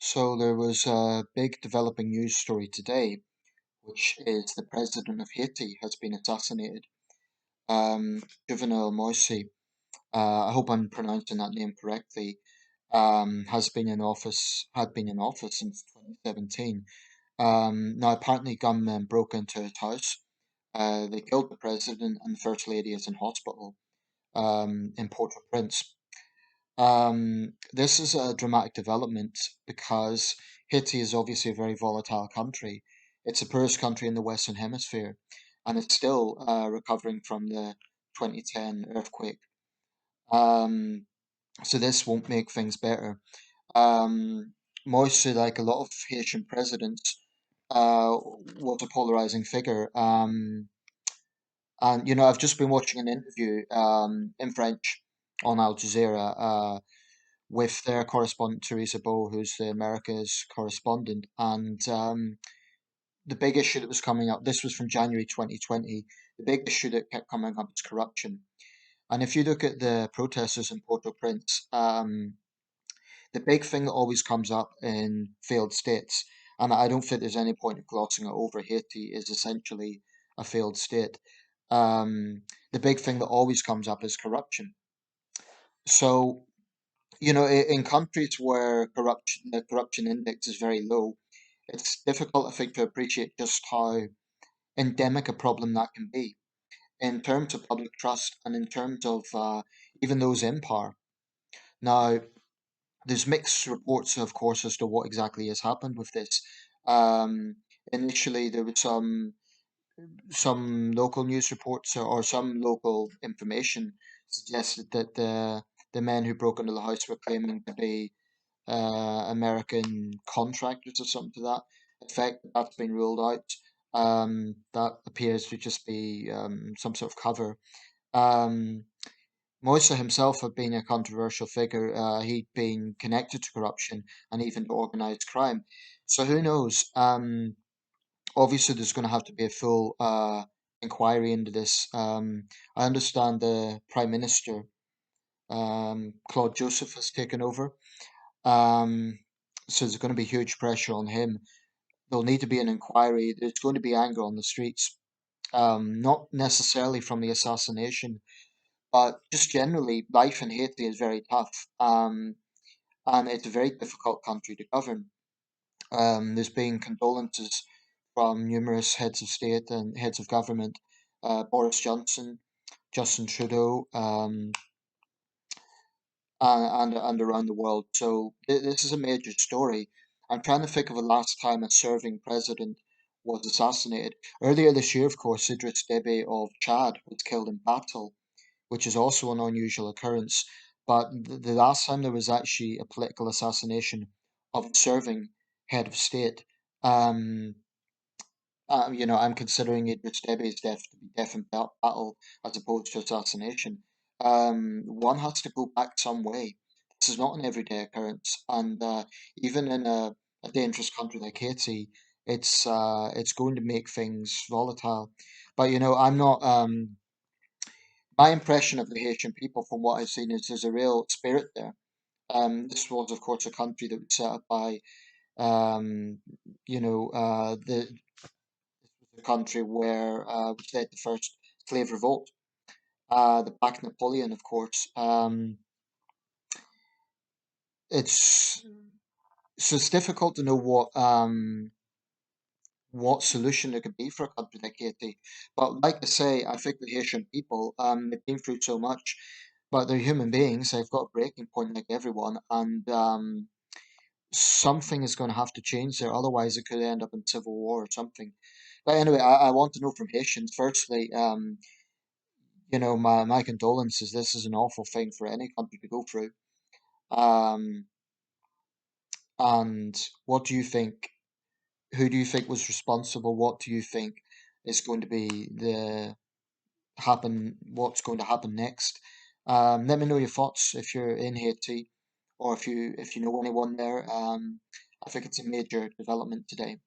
So there was a big developing news story today, which is the president of Haiti has been assassinated. Jovenal Moise, I hope I'm pronouncing that name correctly, had been in office since 2017. Now apparently gunmen broke into his house. They killed the president and the first lady is in hospital, in Port-au-Prince. This is a dramatic development because Haiti is obviously a very volatile country. It's the poorest country in the Western Hemisphere, and it's still recovering from the 2010 earthquake. Um, so this won't make things better. Moise, like a lot of Haitian presidents, was a polarizing figure. And I've just been watching an interview in French on Al Jazeera. With their correspondent Teresa Bow, who's the America's correspondent. And the big issue that was coming up, this was from January 2020, the big issue that kept coming up is corruption. And if you look at the protesters in Port-au-Prince, the big thing that always comes up in failed states, and I don't think there's any point of glossing it over, Haiti is essentially a failed state. Um, the big thing that always comes up is corruption. So in countries where the corruption index is very low, it's difficult, I think, to appreciate just how endemic a problem that can be in terms of public trust and in terms of even those in power. Now, there's mixed reports, of course, as to what exactly has happened with this. Um, Initially, there was some local news reports or some local information suggested that the men who broke into the house were claiming to be American contractors or something to that effect. That's been ruled out. That appears to just be some sort of cover. Um, Moise himself had been a controversial figure. He'd been connected to corruption and even to organized crime. So who knows? Obviously, there's going to have to be a full inquiry into this. I understand the Prime Minister, Claude Joseph, has taken over. Um, so there's going to be huge pressure on him. There'll need to be an inquiry. There's going to be anger on the streets, not necessarily from the assassination, but just generally, life in Haiti is very tough, and it's a very difficult country to govern. There's been condolences from numerous heads of state and heads of government, Boris Johnson, Justin Trudeau, and around the world. So this is a major story. I'm trying to think of the last time a serving president was assassinated. Earlier this year, of course, Idris Deby of Chad was killed in battle, which is also an unusual occurrence. But the last time there was actually a political assassination of a serving head of state, um, I'm considering Idris Deby's death to be death in battle as opposed to assassination. One has to go back some way. This is not an everyday occurrence, and even in a dangerous country like Haiti, it's going to make things volatile. But I'm not. My impression of the Haitian people, from what I've seen, is there's a real spirit there. This was, of course, a country that was set up by um, the country where which led the first slave revolt, the Black Napoleon, of course. It's it's difficult to know what solution there could be for a country like Haiti. But like I say, I think the Haitian people, they've been through so much, but they're human beings. They've got a breaking point like everyone, and something is going to have to change there. Otherwise, it could end up in civil war or something. But anyway, I want to know from Haitians, firstly, my condolences. This is an awful thing for any country to go through. Um, and what do you think? Who do you think was responsible? What do you think is going to be the happen? What's going to happen next? Let me know your thoughts if you're in Haiti or if you know anyone there. I think it's a major development today.